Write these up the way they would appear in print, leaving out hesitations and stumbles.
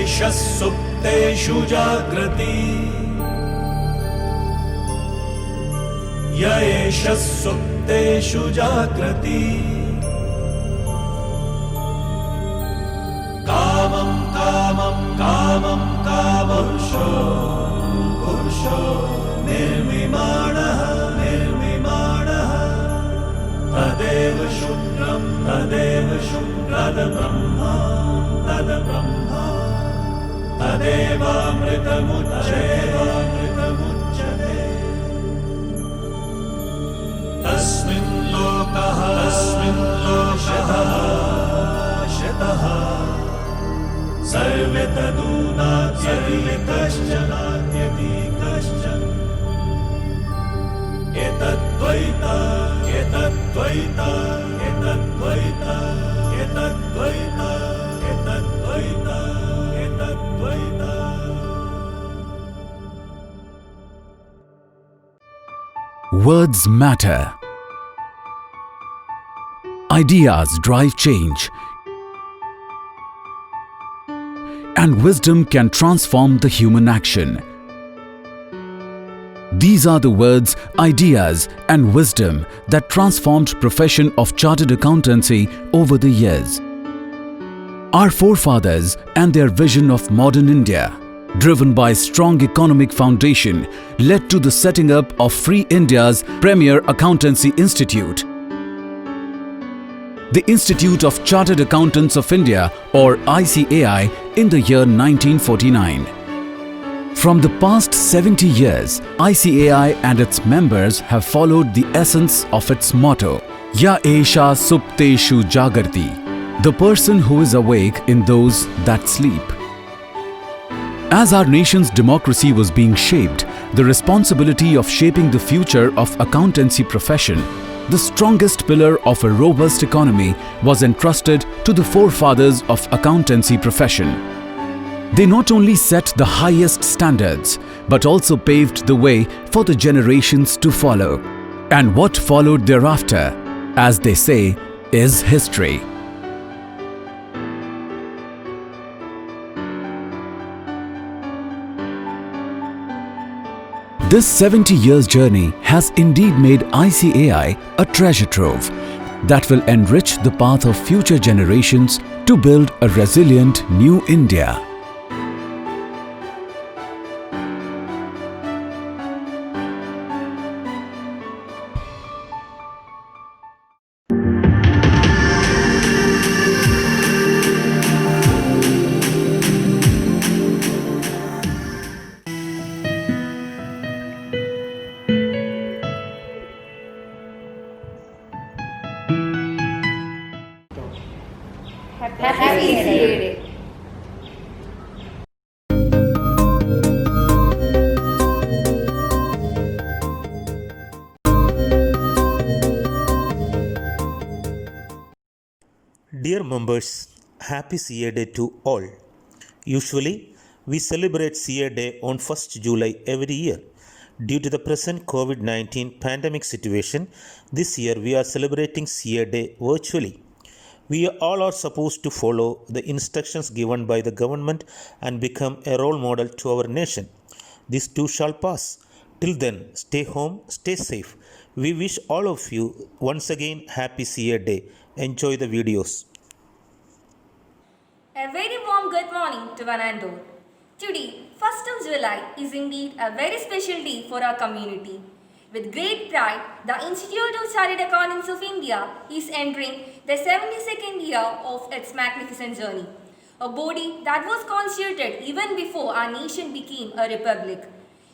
एष सुप्तेषु जाग्रति य एष सुप्तेषु जाग्रति कामं कामं कामं कामपुरुषो पुरुषो निर्मिमाणः निर्मिमाणः तदेव शुक्रं तदेव शुक्रब्रह्मा तद्ब्रह्मा तदेवामृतमुच्यते तस्मिन् लोकः शतः सर्वे तदूनात्यपि कश्चन एतद्द्वैता एतद्द्वैता एतद्द्वैता एतद्द्वैता एतद्द्वैता एतद्द्वैता. Words matter. Ideas drive change. And wisdom can transform the human action. These are the words, ideas and wisdom that transformed profession of chartered accountancy over the years. Our forefathers and their vision of modern India, driven by strong economic foundation, led to the setting up of Free India's premier accountancy institute. The Institute of Chartered Accountants of India, or ICAI, in the year 1949. From the past 70 years, ICAI and its members have followed the essence of its motto, Ya Esha Supteshu Jagarti, the person who is awake in those that sleep. As our nation's democracy was being shaped, the responsibility of shaping the future of accountancy profession, the strongest pillar of a robust economy, was entrusted to the forefathers of accountancy profession. They not only set the highest standards, but also paved the way for the generations to follow. And what followed thereafter, as they say, is history. This 70 years journey has indeed made ICAI a treasure trove that will enrich the path of future generations to build a resilient new India. Happy CA Day. Dear members, happy CA Day to all. Usually, we celebrate CA Day on 1st July every year. Due to the present COVID-19 pandemic situation, this year we are celebrating CA Day virtually. We all are supposed to follow the instructions given by the government and become a role model to our nation. This too shall pass. Till then, stay home, stay safe. We wish all of you once again happy CA Day. Enjoy the videos. A very warm good morning to one and all. Today, 1st of July is indeed a very special day for our community. With great pride, the Institute of Chartered Accountants of India is entering the 72nd year of its magnificent journey. A body that was constituted even before our nation became a republic.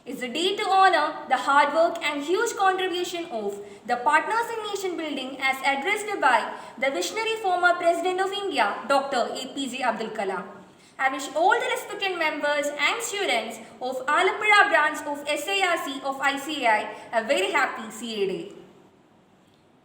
It's a day to honor the hard work and huge contribution of the partners in nation building as addressed by the visionary former President of India, Dr. APJ Abdul Kalam. I wish all the respected members and students of Alappuzha branch of SIRC of ICAI a very happy CA Day.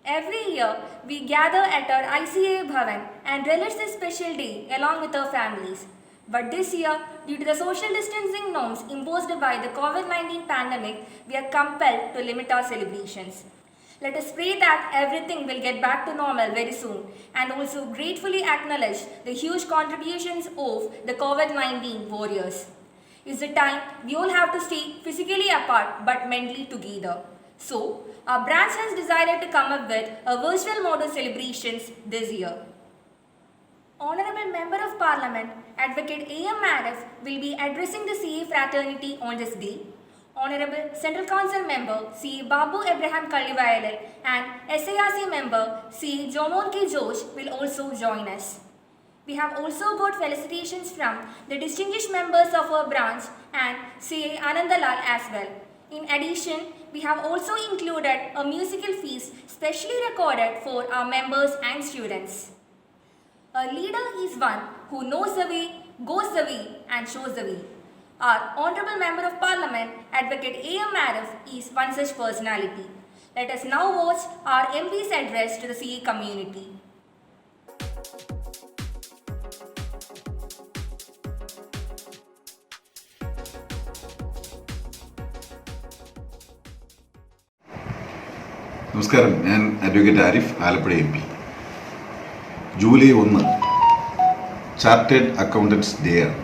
Every year, we gather at our ICAI Bhavan and relish this special day along with our families. But this year, due to the social distancing norms imposed by the COVID-19 pandemic, we are compelled to limit our celebrations. Let us pray that everything will get back to normal very soon and also gratefully acknowledge the huge contributions of the COVID-19 warriors. It's the time we all have to stay physically apart but mentally together. So, our branch has decided to come up with a virtual mode of celebrations this year. Honorable Member of Parliament, Advocate A.M. Arif will be addressing the CA fraternity on this day. Honorable Central Council Member C. Babu Abraham Kallivayalil and SARC Member C. Jomon K. Josh will also join us. We have also got felicitations from the distinguished members of our branch and C. Anandalal as well. In addition, we have also included a musical feast specially recorded for our members and students. A leader is one who knows the way, goes the way and shows the way. Our Honorable Member of Parliament, Advocate A.M. Arif, is one such personality. Let us now watch our MP's address to the CA community. നമസ്കാരം, ഞാൻ advocate Arif, Alappuzha MP. July 1 chartered accountants day ആണ്.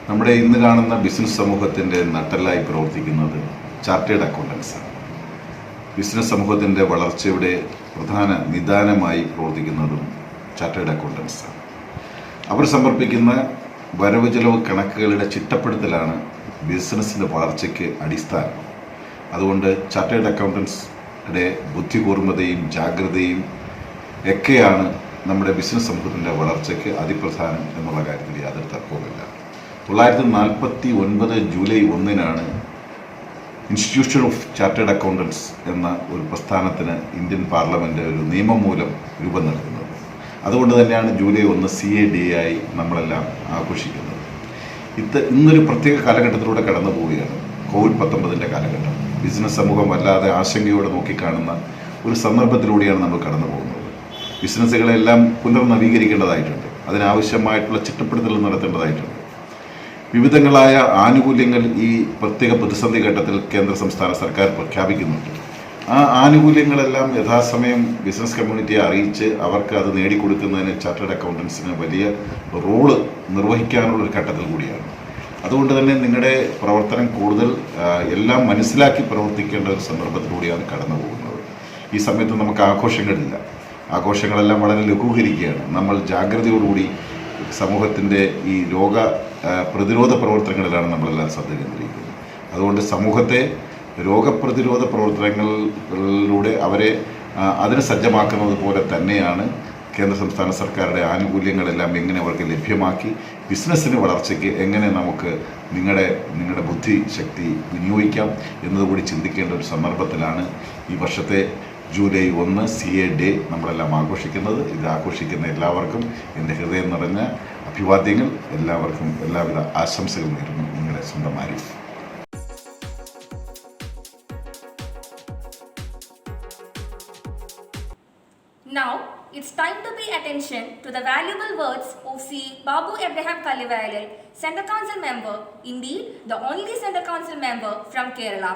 നമ്മുടെ ഇന്ന് കാണുന്ന business സമൂഹത്തിൻ്റെ നട്ടെല്ലായി പ്രവർത്തിക്കുന്നത് chartered അക്കൗണ്ടൻസാണ്. Business സമൂഹത്തിൻ്റെ വളർച്ചയുടെ പ്രധാന നിദാനമായി പ്രവർത്തിക്കുന്നതും ചാർട്ടേഡ് അക്കൗണ്ടൻസാണ്. അവർ സമർപ്പിക്കുന്ന വരവ് ചെലവ് കണക്കുകളുടെ ചിട്ടപ്പെടുത്തലാണ് ബിസിനസ്സിൻ്റെ വളർച്ചയ്ക്ക് അടിസ്ഥാനം. അതുകൊണ്ട് ചാർട്ടേഡ് അക്കൗണ്ടൻസിൻ്റെ ബുദ്ധികൂർമ്മതയും ജാഗ്രതയും ഒക്കെയാണ് നമ്മുടെ ബിസിനസ് സമൂഹത്തിൻ്റെ വളർച്ചയ്ക്ക് അതിപ്രധാനം എന്നുള്ള കാര്യത്തിൽ യാതൊരു തർക്കവുമില്ല. 1949 July 1 institution of chartered accountants എന്ന ഒരു പ്രസ്ഥാനത്തിന് ഇന്ത്യൻ പാർലമെൻറ്റ് ഒരു നിയമമൂലം രൂപം നൽകുന്നത്. അതുകൊണ്ട് തന്നെയാണ് ജൂലൈ 1 CA ഡേ ആയി നമ്മളെല്ലാം ആഘോഷിക്കുന്നത്. ഇന്നൊരു പ്രത്യേക കാലഘട്ടത്തിലൂടെ കടന്നു പോവുകയാണ്. COVID-19 കാലഘട്ടം ബിസിനസ് സമൂഹം വല്ലാതെ ആശങ്കയോടെ നോക്കിക്കാണുന്ന ഒരു സന്ദർഭത്തിലൂടെയാണ് നമ്മൾ കടന്നു പോകുന്നത്. ബിസിനസ്സുകളെല്ലാം പുനർനവീകരിക്കേണ്ടതായിട്ടുണ്ട്. അതിനാവശ്യമായിട്ടുള്ള ചിട്ടപ്പെടുത്തൽ നടത്തേണ്ടതായിട്ടുണ്ട്. വിവിധങ്ങളായ ആനുകൂല്യങ്ങൾ ഈ പ്രത്യേക പ്രതിസന്ധി ഘട്ടത്തിൽ കേന്ദ്ര സംസ്ഥാന സർക്കാർ പ്രഖ്യാപിക്കുന്നുണ്ട്. ആ ആനുകൂല്യങ്ങളെല്ലാം യഥാസമയം ബിസിനസ് കമ്മ്യൂണിറ്റിയെ അറിയിച്ച് അവർക്ക് അത് നേടിക്കൊടുക്കുന്നതിന് ചാർട്ടേഡ് അക്കൗണ്ടൻസിന് വലിയ റോള് നിർവഹിക്കാനുള്ളൊരു ഘട്ടത്തിൽ കൂടിയാണ്. അതുകൊണ്ട് തന്നെ നിങ്ങളുടെ പ്രവർത്തനം കൂടുതൽ എല്ലാം മനസ്സിലാക്കി പ്രവർത്തിക്കേണ്ട ഒരു സന്ദർഭത്തിലൂടെയാണ് കടന്നു പോകുന്നത്. ഈ സമയത്ത് നമുക്ക് ആഘോഷങ്ങളില്ല. ആഘോഷങ്ങളെല്ലാം വളരെ ലഘൂകരിക്കുകയാണ്. നമ്മൾ ജാഗ്രതയോടുകൂടി സമൂഹത്തിൻ്റെ ഈ രോഗ പ്രതിരോധ പ്രവർത്തനങ്ങളിലാണ് നമ്മളെല്ലാം ശ്രദ്ധ കേന്ദ്രീകരിക്കുന്നത്. അതുകൊണ്ട് സമൂഹത്തെ രോഗപ്രതിരോധ പ്രവർത്തനങ്ങളിലൂടെ അവരെ അതിന് സജ്ജമാക്കുന്നത് പോലെ തന്നെയാണ് കേന്ദ്ര സംസ്ഥാന സർക്കാരുടെ ആനുകൂല്യങ്ങളെല്ലാം എങ്ങനെ അവർക്ക് ലഭ്യമാക്കി ബിസിനസ്സിന് വളർച്ചയ്ക്ക് എങ്ങനെ നമുക്ക് നിങ്ങളുടെ ബുദ്ധിശക്തി വിനിയോഗിക്കാം എന്നതുകൂടി ചിന്തിക്കേണ്ട ഒരു സന്ദർഭത്തിലാണ് ഈ വർഷത്തെ ജൂലൈ 1 CA ഡേ നമ്മളെല്ലാം ആഘോഷിക്കുന്നത്. ഇത് ആഘോഷിക്കുന്ന എല്ലാവർക്കും എൻ്റെ ഹൃദയം നിറഞ്ഞ അഭിവാദ്യങ്ങൾ. എല്ലാവർക്കും എല്ലാവിധ ആശംസകൾ നേരുന്നു. നിങ്ങളുടെ സ്വന്തം Arif. Now, it's time to pay attention to the valuable words of C. Babu Abraham Kallivayalil, Central Council Member, indeed the only Central Council Member from Kerala.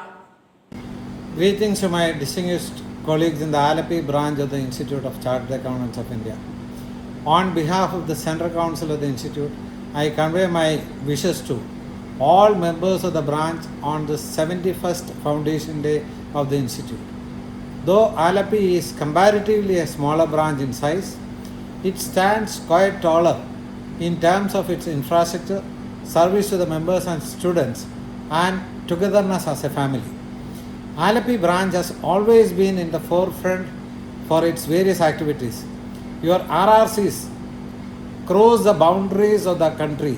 Greetings to my distinguished colleagues in the Alapi branch of the Institute of Chartered Accountants of India. On behalf of the Central Council of the Institute, I convey my wishes to all members of the branch on the 71st Foundation Day of the Institute. Though Alapi is comparatively a smaller branch in size, it stands quite taller in terms of its infrastructure, service to the members and students, and togetherness as a family. Alapi branch has always been in the forefront for its various activities. Your RRCs cross the boundaries of the country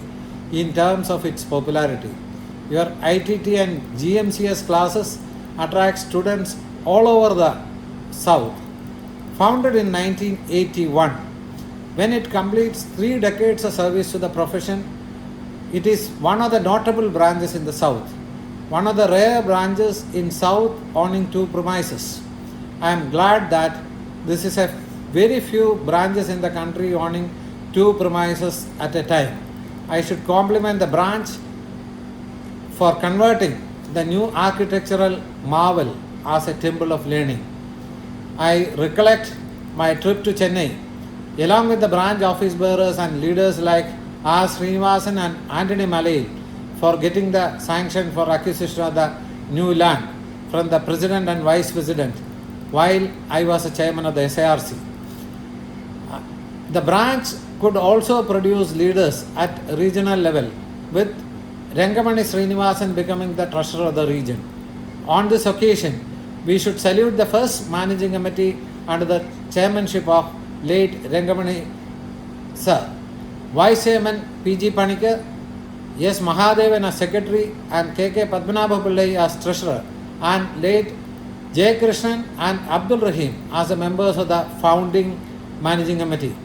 in terms of its popularity. Your ITT and GMCS classes attract students all over the South. Founded in 1981, when it completes 3 decades of service to the profession, it is one of the notable branches in the South. One of the rare branches in South owning 2 premises. I am glad that this is a very few branches in the country owning 2 premises at a time. I should compliment the branch for converting the new architectural marvel as a temple of learning. I recollect my trip to Chennai, along with the branch office bearers and leaders like R. Srinivasan and Anthony Malay, for getting the sanction for acquisition of the new land from the president and vice president while I was a chairman of the SIRC. The branch could also produce leaders at regional level, with Rangamani Srinivasan becoming the treasurer of the region. On this occasion, we should salute the first managing committee under the chairmanship of late Rangamani Sir, Vice Chairman P.G. Panikar, S. Mahadevan as Secretary and K.K. Padmanabha Pillai as Treasurer, and late J. Krishnan and Abdul Rahim as the members of the founding managing committee.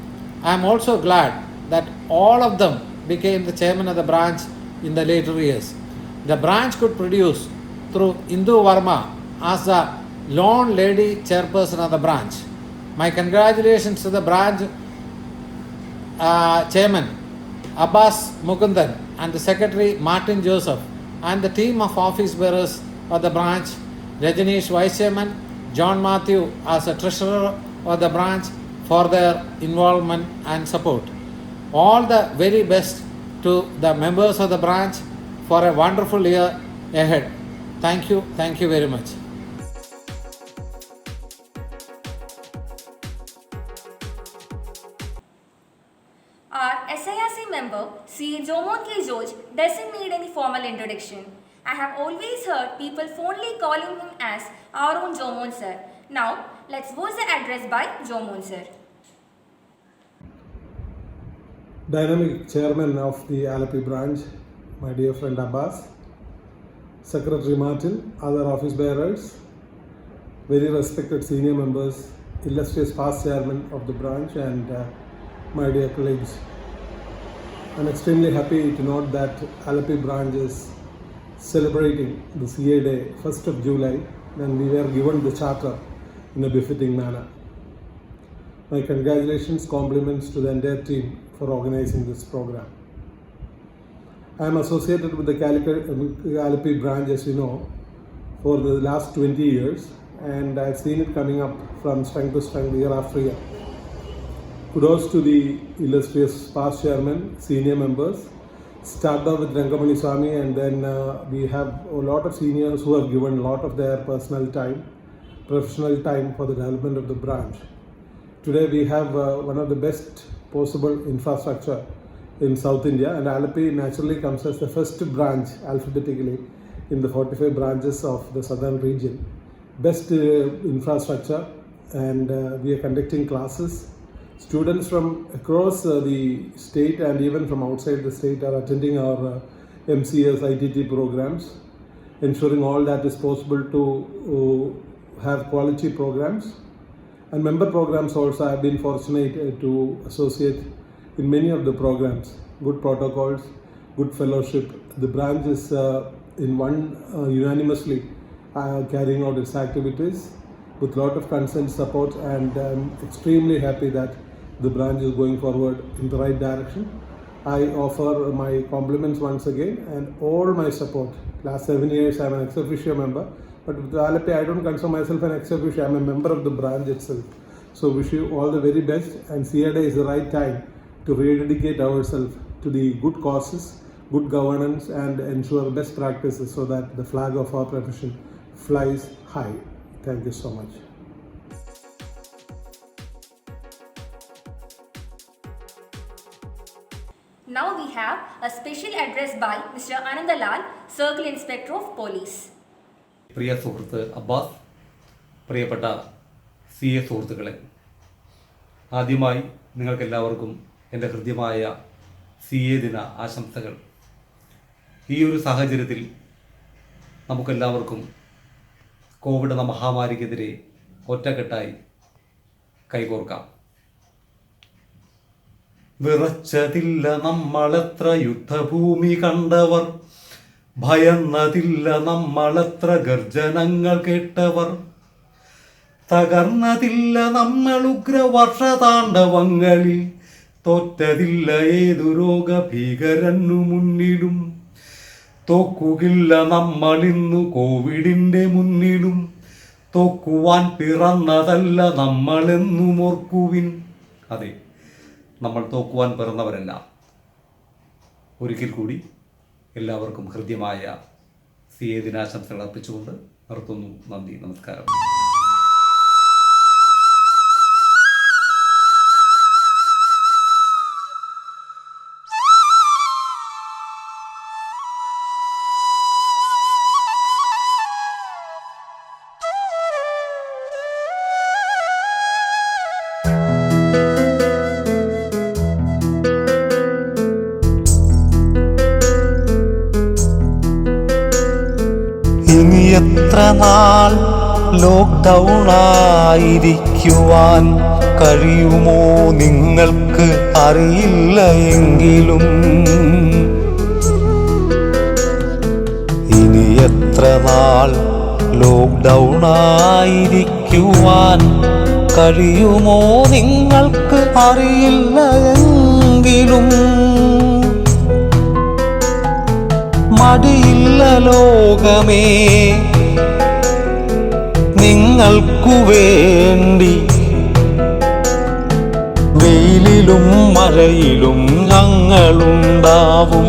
I am also glad that all of them became the chairman of the branch in the later years. The branch could produce through Indu Varma as the lone lady chairperson of the branch. My congratulations to the branch chairman Abbas Mukundan and the secretary Martin Joseph and the team of office bearers of the branch, Rajanish vice chairman, John Matthew as a treasurer of the branch, for their involvement and support. All the very best to the members of the branch for a wonderful year ahead. Thank you very much. Our SIRC member, C. Jomon K. George, doesn't need any formal introduction. I have always heard people fondly calling him as our own Jomon sir. Now, let's watch the address by Jomon sir. Dynamic Chairman of the Alleppey branch, my dear friend Abbas, Secretary Martin, other office bearers, very respected senior members, illustrious past chairman of the branch, and my dear colleagues. I'm extremely happy to note that Alleppey branch is celebrating the CA Day 1st of July, when we were given the charter in a befitting manner. My congratulations, compliments to the entire team for organizing this program. I am associated with the Alleppey branch, as you know, for the last 20 years, and I've seen it coming up from strength to strength year after year. Kudos to the illustrious past chairman, senior members. Start off with Rangamani Swami, and then we have a lot of seniors who have given a lot of their personal time, professional time for the development of the branch. Today we have one of the best possible infrastructure in South India, and Alleppey naturally comes as the first branch alphabetically in the 45 branches of the southern region. Best infrastructure, and we are conducting classes. Students from across the state and even from outside the state are attending our MCS ITT programs, ensuring all that is possible to have quality programs. And member programs also have been fortunate to associate in many of the programs. Good protocols, good fellowship. The branch is unanimously carrying out its activities with a lot of consent support, and I'm extremely happy that the branch is going forward in the right direction. I offer my compliments once again and all my support. Last 7 years I'm an ex officio member, but with Alleppey I don't consider myself an ex officio, I'm a member of the branch itself. So wish you all the very best, and CA Day is the right time to rededicate ourselves to the good causes, good governance, and ensure best practices so that the flag of our profession flies high. Thank you so much. Now we have a special address by Mr. Anandalal, Circle Inspector of Police. പ്രിയ സുഹൃത്ത് Abbas, പ്രിയപ്പെട്ട CA സുഹൃത്തുക്കളെ, ആദ്യമായി നിങ്ങൾക്കെല്ലാവർക്കും എൻ്റെ ഹൃദ്യമായ CA ദിന ആശംസകൾ. ഈ ഒരു സാഹചര്യത്തിൽ നമുക്കെല്ലാവർക്കും കോവിഡ് എന്ന മഹാമാരിക്കെതിരെ ഒറ്റക്കെട്ടായി കൈകോർക്കാം. വിറച്ചതില്ല നമ്മളെത്ര യുദ്ധഭൂമി കണ്ടവർ, ഭയന്നതില്ല നമ്മളെത്ര ഗർജനങ്ങൾ കേട്ടവർ, തകർന്നതില്ല നമ്മൾ ഉഗ്രവർഷതാണ്ഡവങ്ങളിൽ, തോറ്റതില്ല ഏതു രോഗഭീകരനു മുന്നിലും, തോക്കുകില്ല നമ്മളിന്നു കോവിഡിൻ്റെ മുന്നിലും, തോക്കുവാൻ പിറന്നതല്ല നമ്മളെന്നും ഓർക്കുവിൻ. അതെ, നമ്മൾ തോക്കുവാൻ പിറന്നവരല്ല. ഒരിക്കൽ കൂടി എല്ലാവർക്കും ഹൃദ്യമായ CA ദിനാശംസകൾ അർപ്പിച്ചുകൊണ്ട് നിർത്തുന്നു. നന്ദി, നമസ്കാരം. ഇനി എത്ര നാൾ ലോക്ക്ഡൗൺ ആയിരിക്കുവാൻ കഴിയുമോ നിങ്ങൾക്ക് അറിയില്ല എങ്കിലും ഇനി എത്ര നാൾ ലോക്ക്ഡൗൺ ആയിരിക്കുവാൻ കഴിയുമോ നിങ്ങൾക്ക് അറിയില്ല എങ്കിലും മടിയില്ല ലോകമേ നിങ്ങൾക്കു വേണ്ടി. വെയിലിലും മഴയിലും ഞങ്ങളുണ്ടാവും.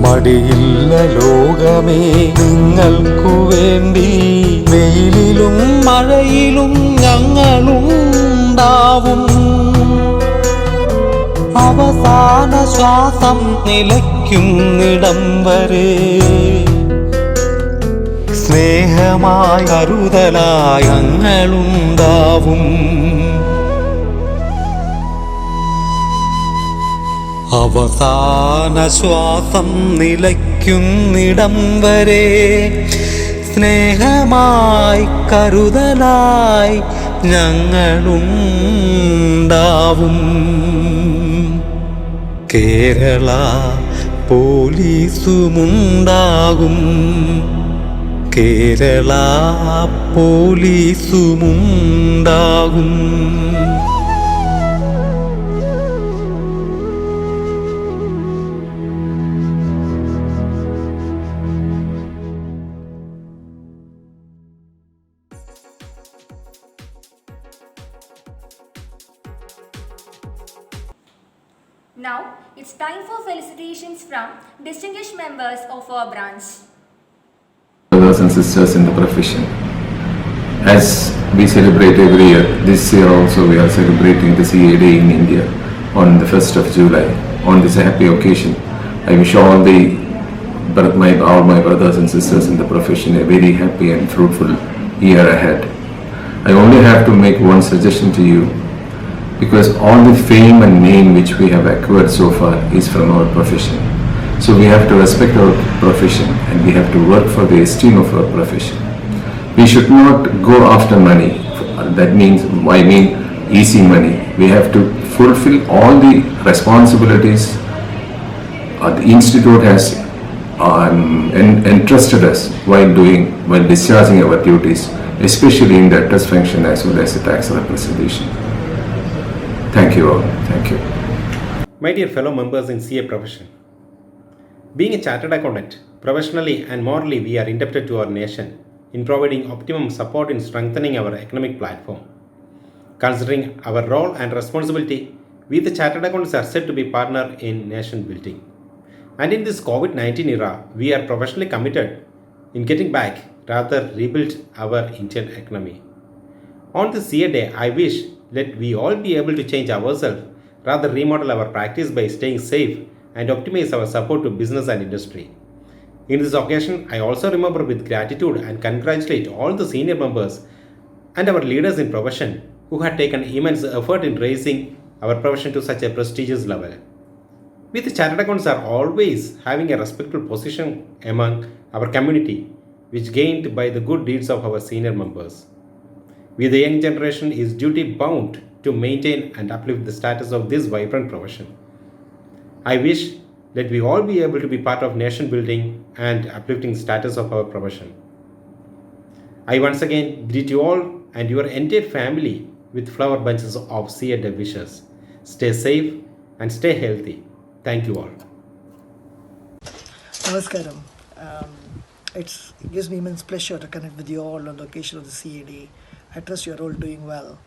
മടിയില്ല ലോകമേ നിങ്ങൾക്കു വേണ്ടി. വെയിലിലും മഴയിലും ഞങ്ങളുണ്ടാവും. അവസാന ശ്വാസം നിലയ്ക്കുന്നിടം വരെ സ്നേഹമായി കരുതലായി ഞങ്ങളുണ്ടാവും. അവസാന ശ്വാസം നിലയ്ക്കുന്നിടം വരെ സ്നേഹമായി കരുതലായി ഞങ്ങളുണ്ടാവും. Kerala പോലീസുമുണ്ടാകും. Kerala പോലീസുമുണ്ടാകും. Now, it's time for felicitations from distinguished members of our branch. Brothers and sisters in the profession, as we celebrate every year, this year also we are celebrating the CA Day in India on the 1st of July. On this happy occasion, I wish all my brothers and sisters in the profession a very happy and fruitful year ahead. I only have to make one suggestion to you, because all the fame and name which we have acquired so far is from our profession. So we have to respect our profession and we have to work for the esteem of our profession. We should not go after money. That means, I mean easy money. We have to fulfill all the responsibilities the institute has entrusted us while discharging our duties, especially in the trust function as well as the tax representation. Thank you all. Thank you. My dear fellow members in CA profession, being a chartered accountant, professionally and morally we are indebted to our nation in providing optimum support in strengthening our economic platform. Considering our role and responsibility, we the chartered accountants are said to be partner in nation building. And in this COVID-19 era, we are professionally committed in getting back, rather rebuild our Indian economy. On this CA Day, I wish let we all be able to change ourselves, rather remodel our practice by staying safe and optimize our support to business and industry. In this occasion, I also remember with gratitude and congratulate all the senior members and our leaders in profession who had taken immense effort in raising our profession to such a prestigious level. We the chartered accountants are always having a respectful position among our community, which gained by the good deeds of our senior members. We the young generation is duty bound to maintain and uplift the status of this vibrant profession. I wish that we all be able to be part of nation building and uplifting status of our profession. I once again greet you all and your entire family with flower bunches of CA Day wishes. Stay safe and stay healthy. Thank you all. നമസ്കാരം. It gives me immense pleasure to connect with you all on the occasion of the CAD. I trust you're all doing well.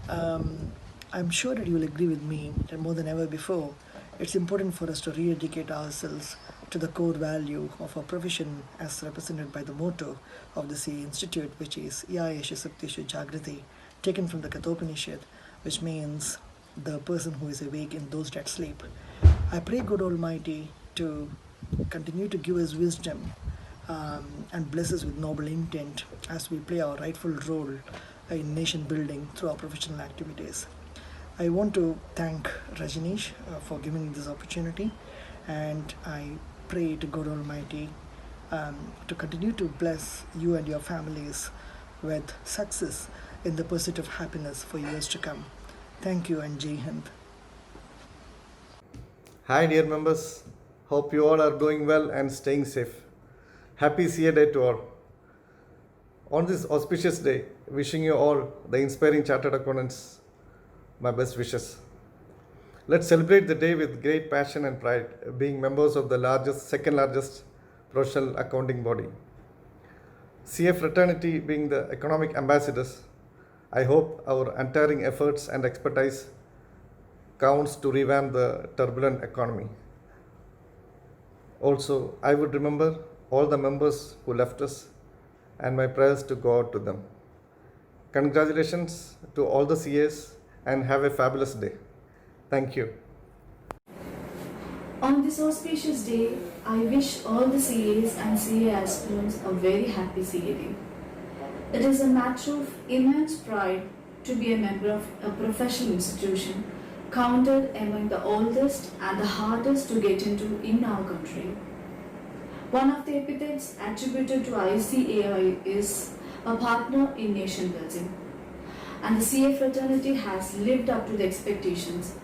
I'm sure that you will agree with me that more than ever before, it's important for us to re-educate ourselves to the core value of our profession as represented by the motto of the CA Institute, which is Yayesha Saptishu Jagrati, taken from the Kathopanishad, which means the person who is awake in those that sleep. I pray God Almighty to continue to give us wisdom and bless us with noble intent as we play our rightful role in nation building through our professional activities. I want to thank Rajneesh for giving me this opportunity, and I pray to God Almighty to continue to bless you and your families with success in the pursuit of happiness for years to come. Thank you and Jai Hind. Hi dear members, hope you all are doing well and staying safe. Happy CA Day to all. On this auspicious day, wishing you all, the inspiring chartered accountants, my best wishes. Let's celebrate the day with great passion and pride, being members of the second largest professional accounting body. CA fraternity being the economic ambassadors, I hope our untiring efforts and expertise counts to revamp the turbulent economy. Also, I would remember all the members who left us and my prayers to go out to them. Congratulations to all the CAs and have a fabulous day. Thank you. On this auspicious day, I wish all the CAs and CA aspirants a very happy CA Day. It is a matter of immense pride to be a member of a professional institution counted among the oldest and the hardest to get into in our country. One of the epithets attributed to ICAI is a partner in nation building, and the CA fraternity has lived up to the expectations.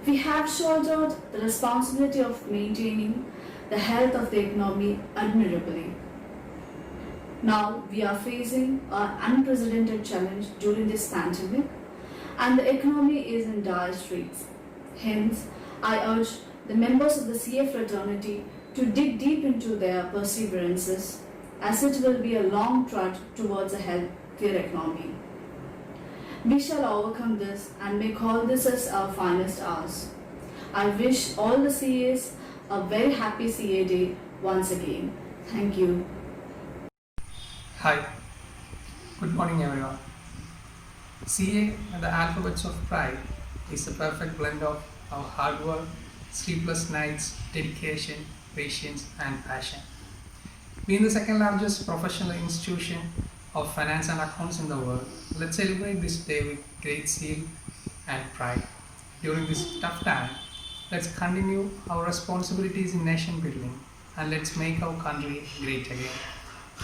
We have shouldered the responsibility of maintaining the health of the economy admirably. Now we are facing an unprecedented challenge during this pandemic, and the economy is in dire straits. Hence, I urge the members of the CA fraternity to dig deep into their perseverances, as it will be a long trot towards a healthier economy. We shall overcome this and make all this as our finest hours. I wish all the CAs a very happy CA Day once again. Thank you. Hi, good morning everyone. CA and the alphabets of pride is a perfect blend of our hard work, sleepless nights, dedication, patience and passion. Being the second largest professional institution of finance and accounts in the world, let's celebrate this day with great zeal and pride. During this tough time, let's continue our responsibilities in nation building and let's make our country great again.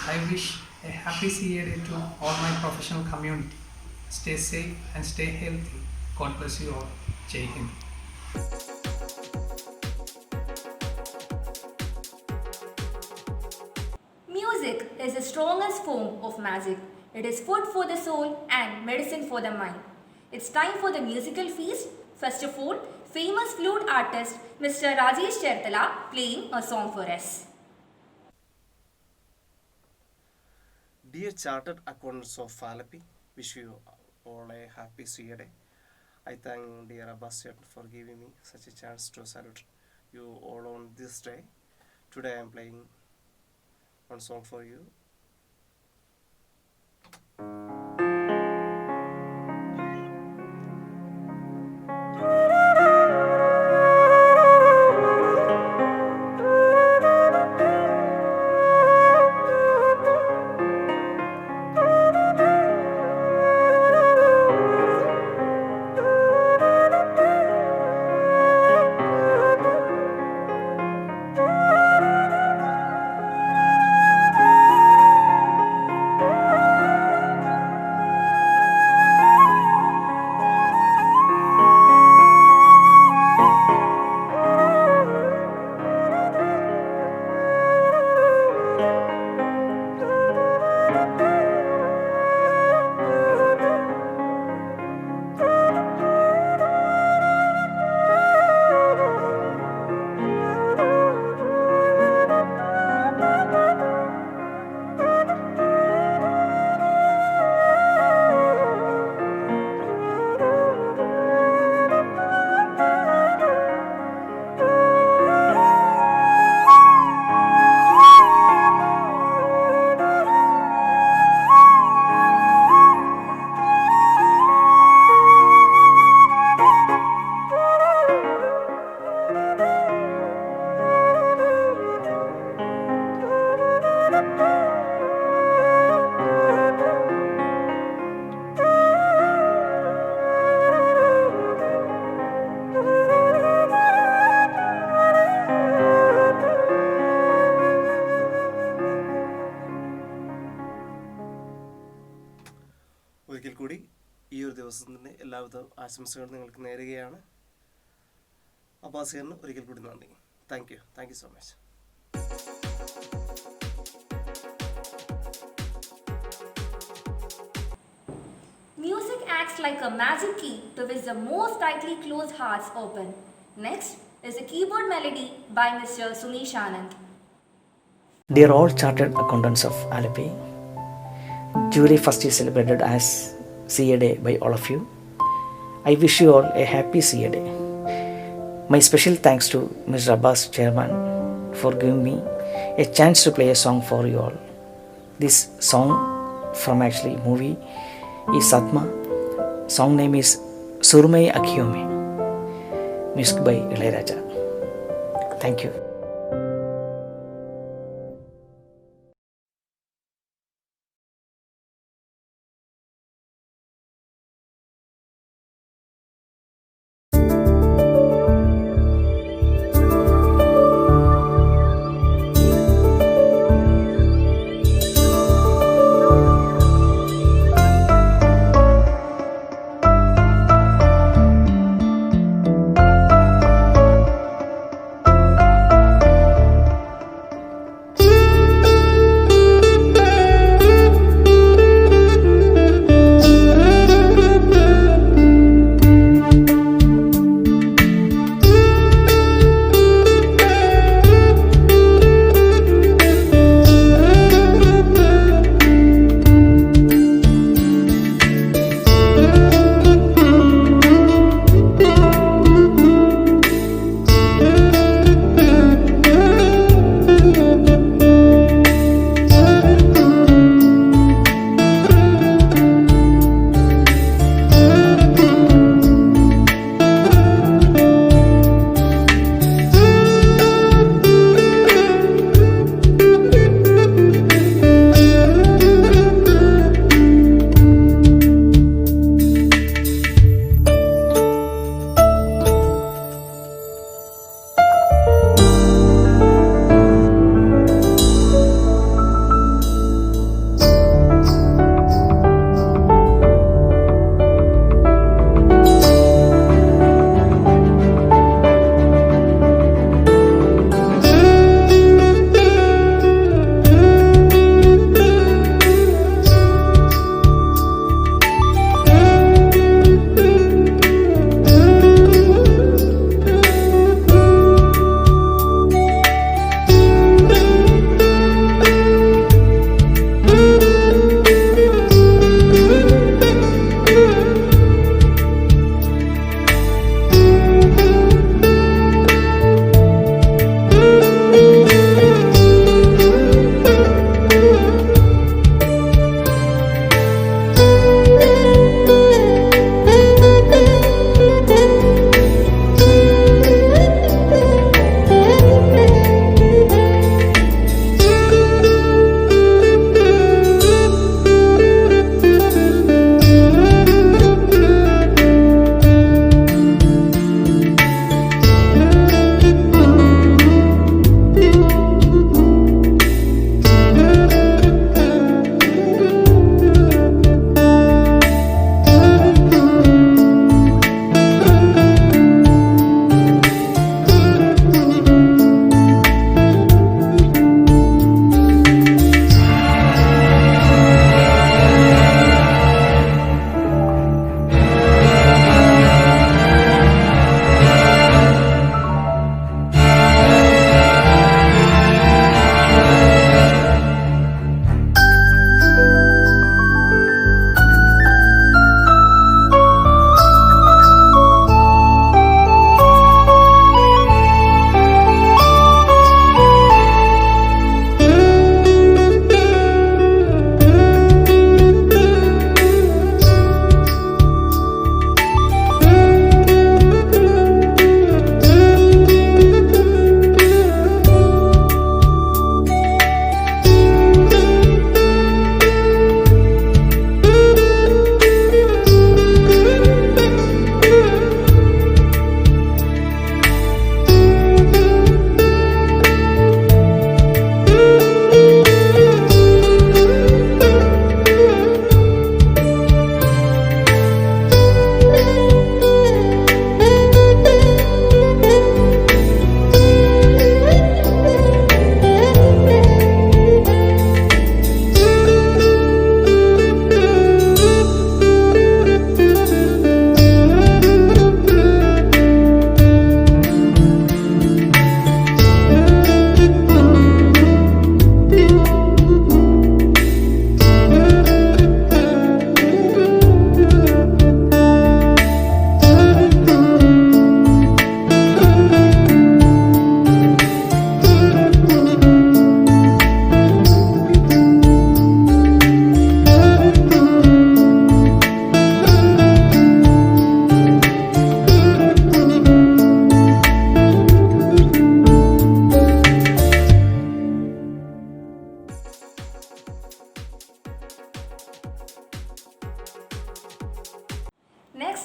I wish a happy CA Day to all my professional community. Stay safe and stay healthy. God bless you all. Jai Hind. Music is the strongest form of magic. It is food for the soul and medicine for the mind. It's time for the musical feast. First of all, famous flute artist Mr. Rajesh Chertala playing a song for us. Dear Chartered Accountants of Alapi, wish you all a happy CA Day. I thank dear Abbas for giving me such a chance to salute you all on this day. Today I am playing one song for you. ഒരിക്കൽ കൂടി ഈ ഒരു ദിവസത്തിൻ്റെ എല്ലാവിധ ആശംസകളും നിങ്ങൾക്ക് നേരുകയാണ്. അബ്ബാസിയറിന് ഒരിക്കൽ കൂടി നന്ദി. Thank you so much. Music acts like a magic key to which the most tightly closed hearts open. Next is a keyboard melody by Mr. Sunesh Anand. Dear all Chartered Accountants of Alleppey, July 1st is celebrated as CA Day by all of you. I wish you all a happy CA Day. My special thanks to Mr. Abbas, Chairman, for giving me a chance to play a song for you all. This song from actually movie is Satma. Song name is Surmai Akhyome. Music by Ilayaraja. Thank you.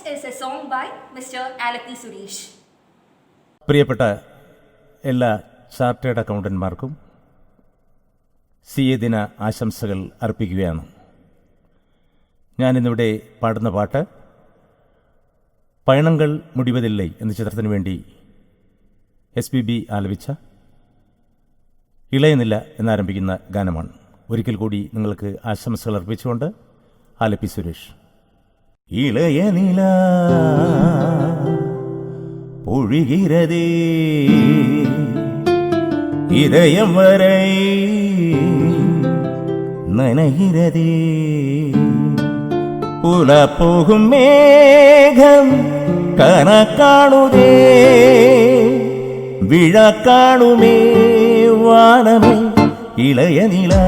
is a song by Mr. Alapi Suresh. പ്രിയപ്പെട്ട എല്ലാ chartered അക്കൗണ്ടന്റ്മാർക്കും CA ദിന ആശംസകൾ അർപ്പിക്കുകയാണ്. ഞാനിന്നിവിടെ പാടുന്ന പാട്ട് പയണങ്ങൾ മുടിവതില്ലേ എന്ന ചിത്രത്തിന് വേണ്ടി SPB ആലപിച്ച ഇളയനില എന്നാരംഭിക്കുന്ന ഗാനമാണ്. ഒരിക്കൽ കൂടി നിങ്ങൾക്ക് ആശംസകൾ അർപ്പിച്ചുകൊണ്ട് ആലപ്പി സുരേഷ്. ഇളയനില பொழிகிறதே இதயம் வரை நனைகிறதே புல போகும் மேகம் கனக்காணுதே விழா காணுமே வானமே இளைய நிலா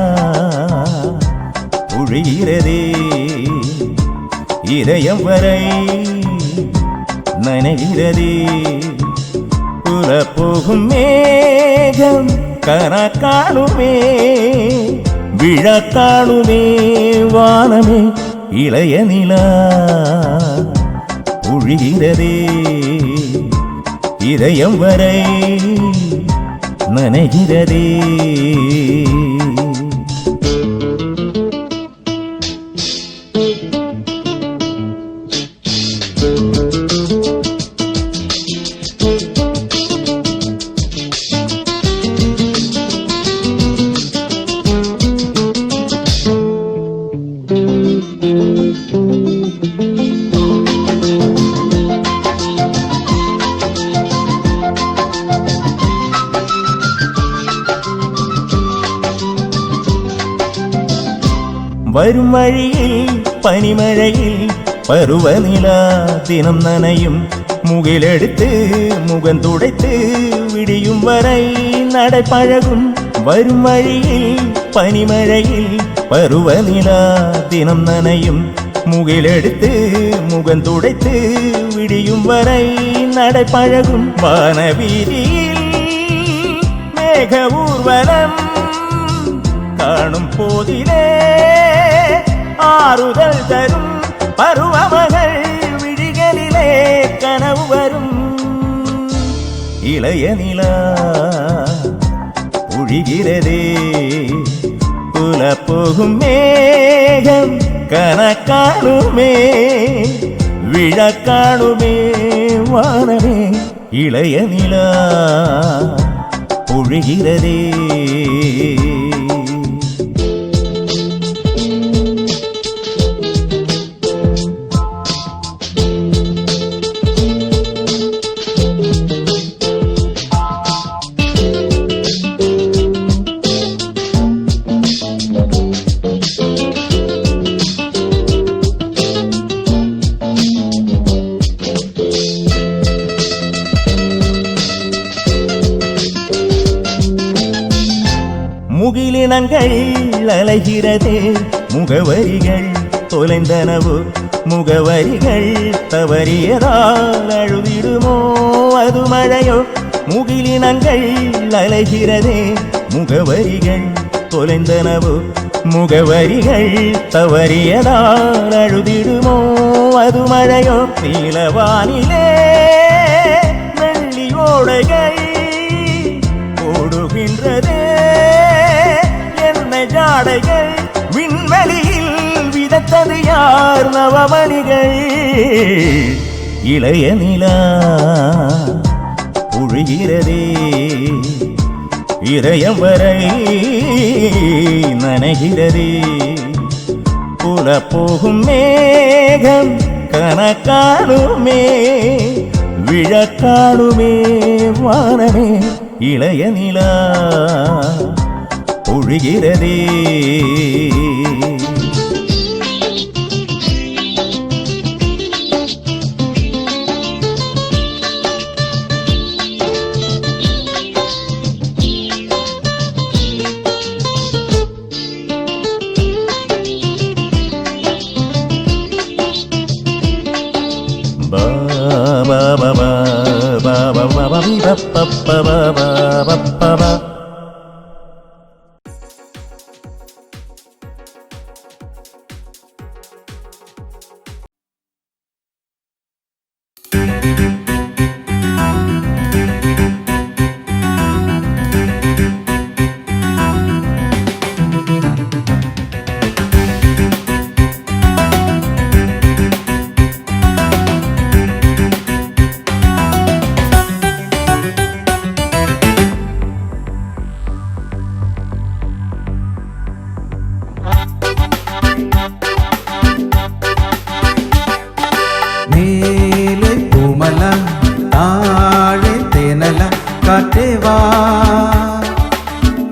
பொழிகிறதே இதயம் வரை நனைகிறதே புல போகும் மேகம் கனக்காணுமே விழா காணுமே வானமே இளைய நிலா பொழிகிறதே இதயம் வரை நனைகிறதே. വരും വഴിയിൽ പനിമഴയിൽ പരുവനില ദിനം നനയും മുകിലെടുത്ത് മുഖം തുടയ്ത്ത് വിടിയും വரை നടപ്പഴകും. വരും വഴിയിൽ പനിമഴയിൽ പരുവനില ദിനം നനയും മുകിലെടുത്ത് മുഖം തുടയ്ത്ത് വിടിയും വரை നടപ്പഴകും. വാനവീതിയിൽ മേഘഊർവലം കാണും പോതിലേ ആറുതൽ തരും പരുവമകൾ വിഴികളിലെ കനവ് വരും. ഇളയ നില ഒഴുകിരതേ പുല പോകും മേഘം കനക്കാണുമേ വിഴ കാണുമേ വാനമേ ഇളയ നില ഒഴുകിരതേ. முகிலினங்கள் அலைகிறதே முகவரிகள் தொலைந்தனவோ முகவரிகள் தவறியதால் அழுதிடுமோ அது மழையோ. முகிலினங்கள் அலைகிறதே முகவரிகள் தொலைந்தனவோ முகவரிகள் தவறியதால் அழுதிடுமோ அது மழையோ. நீலவானிலே வெள்ளி ஓடைகள் ஓடுகின்றதே ஜாடைகள் விண்வெளியில் விதத்தது யார் நவமணிகள். இளைய நிலா ஒழுகிறதே இதயம் வரை நனைகிறதே புல போகும் மேகம் கனக்காணுமே விழ காணுமே வானமே இளைய நிலா ஒழுகிறதே. ba ba ba ba ba ba ba ba ba ba മേലെ പൂമല താഴെ തേനല കാറ്റേവാ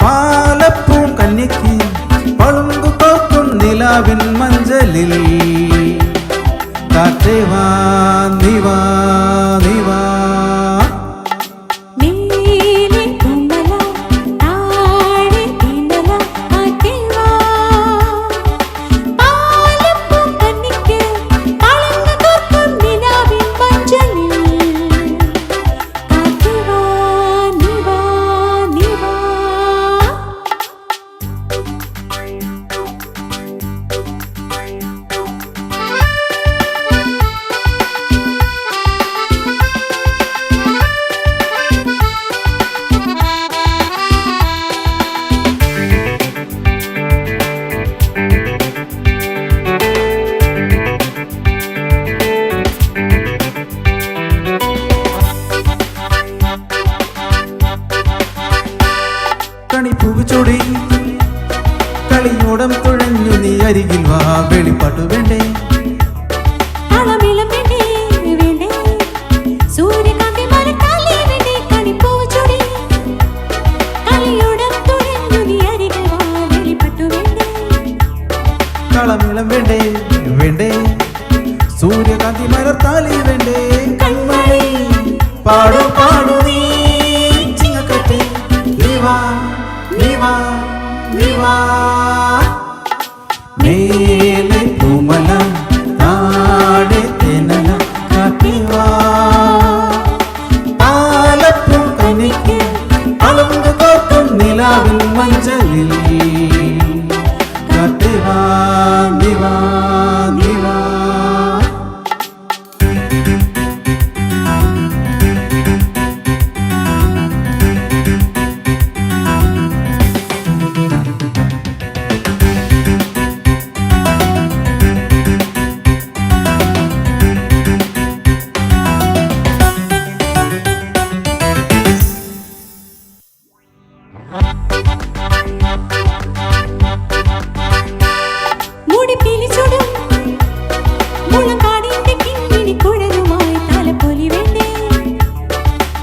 പാലപ്പൂം കന്നിക്ക് പളുങ്കു കോക്കും നിലാവിൻ മഞ്ചലിൽ കാറ്റേവാ നിവാ നിവാ കണിപ്പൂച്ചൊടി കളിയോടം തുഴഞ്ഞു നീ അരികിൽ വാ വെളിപ്പാട്ടു വേണ്ടേ കളമേളം വേണ്ടേ വേണ്ടേ സൂര്യകാന്തി മലർത്താലി വേണ്ടേ കൺമണി പാടു പാടു നീ ചിങ്ങക്കട്ടെ നീവാ നീവാ നീവാ മേലെ പൂമല താഴെ തേനല കാറ്റിവാ പാലപ്പും കനിക്ക് അളമ്പ് കോർക്കും നിലാവിൻ മഞ്ചലിൽ കാറ്റിവാ നിവാ നിവാ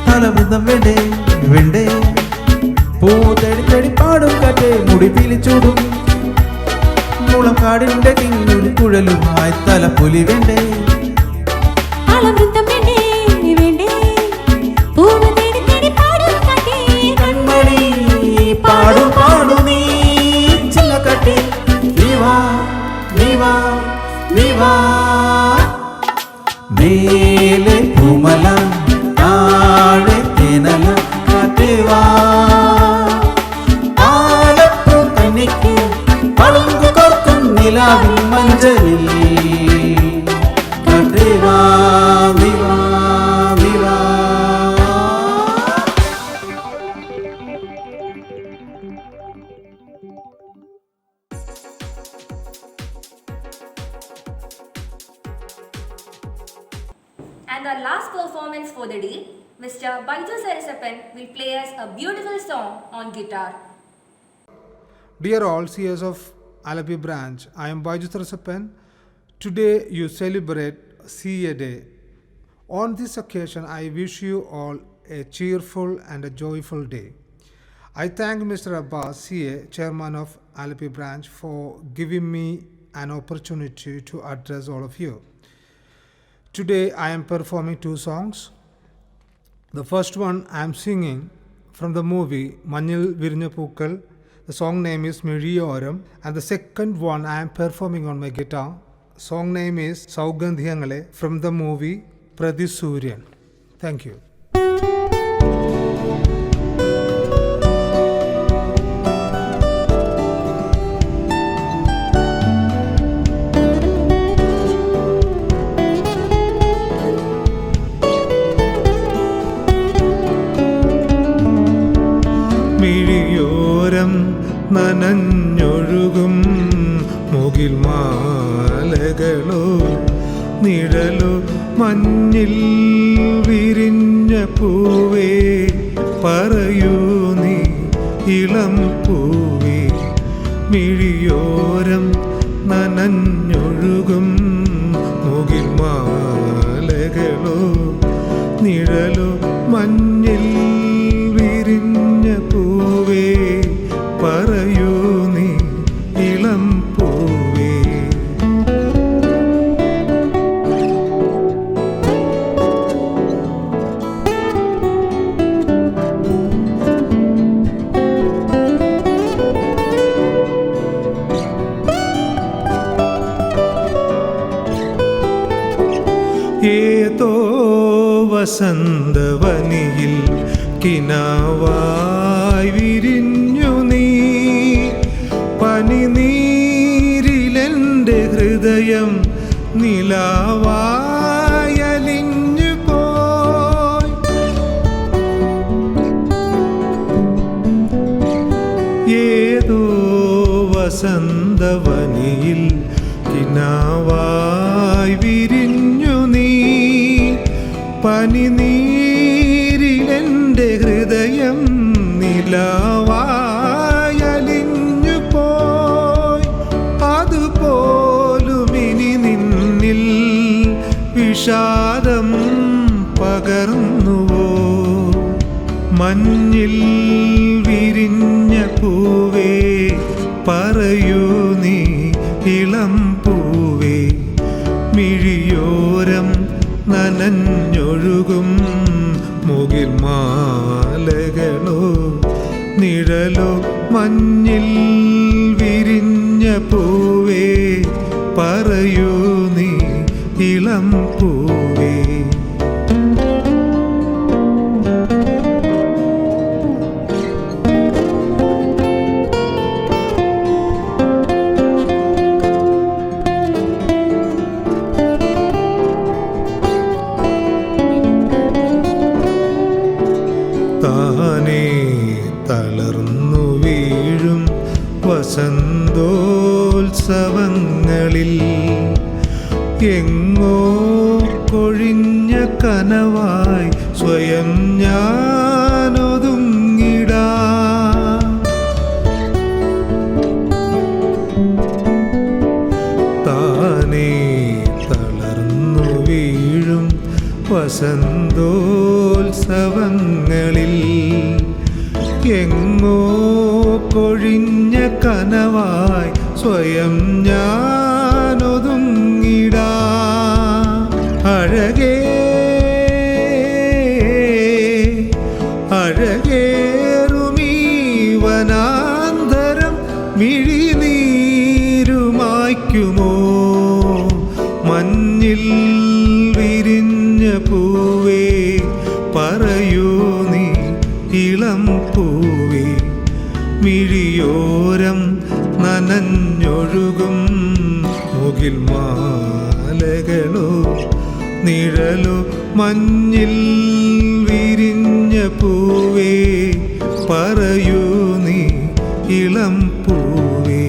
തലബന്ധം വേണ്ടേ വേണ്ടേ പൂ തേടി തേടി പാടും കാറ്റേ മുടി പിലിച്ചൂടും മുളക്കാടിന്റെ കിങ്ങിൽ കുഴലുമായി തലപ്പൊലി വേണ്ടേ കൺമണി പാടു പാടു നീ ചില്ലക്കട്ടെ നീവാ നീവാ നീവാ മേലെ പൂമല താഴെ തേനല കാറ്റേവാ പാലപ്പൂ കന്നിക്ക് പളുങ്കു കോർക്കും നിലാവിൻ മഞ്ചലിൽ കാറ്റേവാ നിവാ നിവാ And our last performance for the day, Mr. Baitu Sarasapan will play us a beautiful song on guitar. Dear all CS of Alapi branch, I am Baiju Sarasapan. Today you celebrate CA Day. On this occasion, I wish you all a cheerful and a joyful day. I thank Mr. Abbas, CA, Chairman of Alapi branch, for giving me an opportunity to address all of you. Today I am performing 2 songs. The first one I am singing from the movie Manil Virnya Pookal. The song name is Miriyoram. And the second one I am performing on my guitar. Song name is Saugandhyangale from the movie Pradhisuryan. Thank you. നനഞ്ഞൊഴുകും മുകിൽ മാലകളോ നിഴലോ മഞ്ഞിൽ വിരിഞ്ഞ പൂവേ പറയൂ നീ ഇളം പൂവേ മിഴിയോരം നനഞ്ഞൊഴുകും മുകിൽ മാലകളോ നിഴലോ മഞ്ഞിൽ വിരിഞ്ഞ പൂവേ പറയൂ നീ ഇളം പൂവേ. ഏതോ വസന്തവനിയിൽ കിനാവായി വിരിഞ്ഞു നീ പനിനീരിലെൻ്റെ ഹൃദയം നിലാവായലിഞ്ഞു പോയി. ഏതോ വസന്തവനിയിൽ കിനാവായി വിരിഞ്ഞു നീ പനിനീരിലെൻ്റെ ഹൃദയം നിലാവായലിഞ്ഞു പോയി. അതുപോലുമിനി നിന്നിൽ വിഷാദം പകർന്നുവോ മഞ്ഞിൽ വിരിഞ്ഞ പൂവേ പറയൂ നീ ഇളം പൂവേ മിഴിയോരം നനഞ്ഞൊഴുകും മുകിൽ മാലകളോ നിഴലോ മഞ്ഞിൽ വിരിഞ്ഞ പൂവേ പറയൂ നീ ഇളം പൂവേ. താനേ തളർന്നു വീഴും വസന്തോത്സവങ്ങളിൽ എങ്ങോ കൊഴിഞ്ഞ കനവായി സ്വയം ഞാനൊതുങ്ങിടാം. താനേ തളർന്നു വീഴും വസന്തോത്സവങ്ങളിൽ എങ്ങോ കൊഴിഞ്ഞ കനവായി സ്വയം ഞാനൊതുങ്ങിടാം. അഴകേ അഴകേറുമീ വനാന്തരം മിഴിനീരുമായ്ക്കുമോ മഞ്ഞിൽ വിരിഞ്ഞ പൂവേ പറയൂ നീ ഇളം പൂവേ മിഴിയോരം നനഞ്ഞൊഴുകും മുകിൽ മാലകളോ നിഴലോ മഞ്ഞിൽ വിരിഞ്ഞ പൂവേ പറയൂ നീ ഇളം പൂവേ.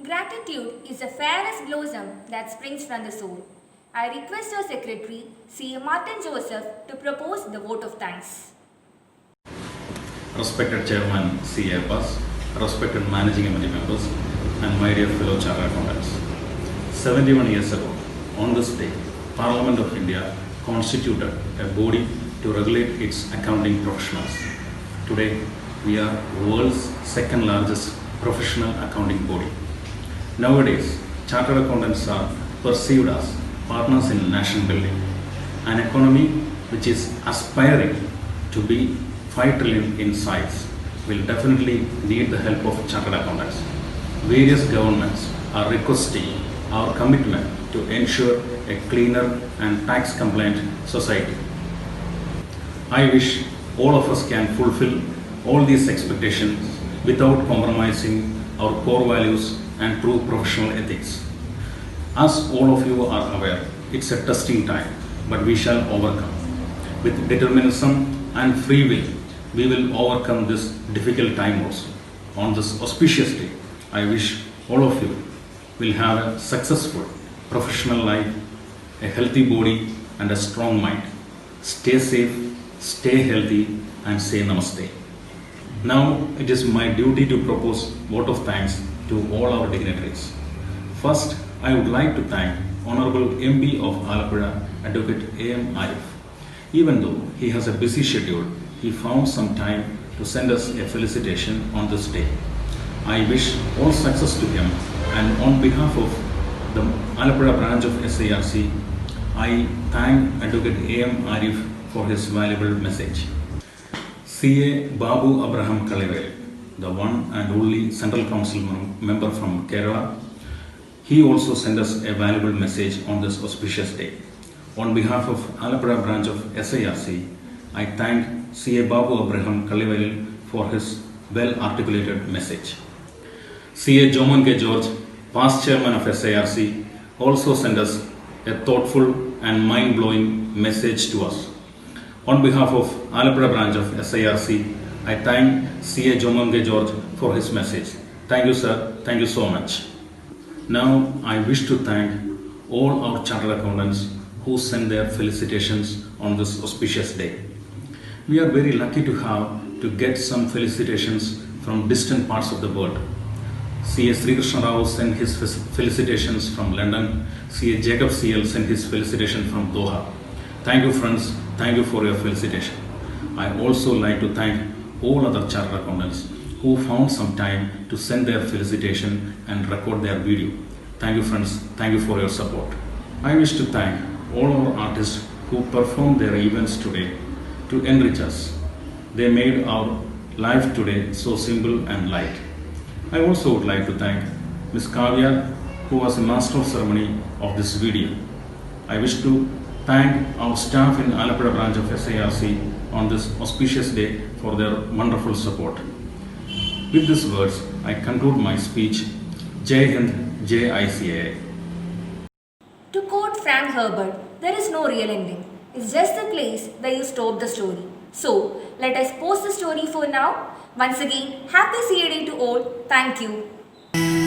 Gratitude is the fairest blossom that springs from the soul. I request our Secretary, C.A. Martin Joseph, to propose the vote of thanks. Respected Chairman C. A. Abbas, respected Managing Committee members, and my dear fellow Chartered Accountants. 71 years ago, on this day, Parliament of India constituted a body to regulate its accounting professionals. Today, we are the world's second largest professional accounting body. Nowadays, Chartered Accountants are perceived as partners in nation building, an economy which is aspiring to be 5 trillion in size will definitely need the help of Chartered Accountants. Various governments are requesting our commitment to ensure a cleaner and tax-compliant society. I wish all of us can fulfill all these expectations without compromising our core values and true professional ethics. As all of you are aware, it's a testing time, but we shall overcome. With determinism and free will, we will overcome this difficult time also. On this auspicious day, I wish all of you will have a successful professional life, a healthy body and a strong mind. Stay safe, stay healthy and say namaste. Now it is my duty to propose vote of thanks to all our dignitaries. First, I would like to thank Honorable MP of Alappuzha, Advocate A.M. Arif. Even though he has a busy schedule, he found some time to send us a felicitation on this day. I wish all success to him, and on behalf of the Alappuzha branch of SARC, I thank Advocate A.M. Arif for his valuable message. C.A. Babu Abraham Kalivel, the one and only Central Council member from Kerala, he also sent us a valuable message on this auspicious day. On behalf of Alappuzha branch of SARC, I thank C.A. Babu Abraham Kalivel for his well-articulated message. C.A. Joman K. George, past chairman of SARC, also sent us a thoughtful and mind-blowing message to us. On behalf of Alappuzha branch of SARC, I thank C.A. Joman K. George for his message. Thank you, sir. Thank you so much. Now, I wish to thank all our Chartered Accountants who send their felicitations on this auspicious day. We are very lucky to get some felicitations from distant parts of the world. C.A. Sri Krishna Rao sent his felicitations from London. C.A. Jacob C.L. sent his felicitation from Doha. Thank you, friends. Thank you for your felicitation. I also like to thank all other Chartered Accountants who found some time to send their felicitation and record their video. Thank you, friends. Thank you for your support. I wish to thank all our artists who performed their events today to enrich us. They made our life today so simple and light. I also would like to thank Ms. Kavya, who was the master of ceremony of this video. I wish to thank our staff in Alappuzha branch of SARC on this auspicious day for their wonderful support. With these words, I conclude my speech. Jai Hind, Jai ICAI. To quote Frank Herbert, there is no real ending. It's just the place where you stop the story. So, let us pause the story for now. Once again, happy CA Day to all. Thank you.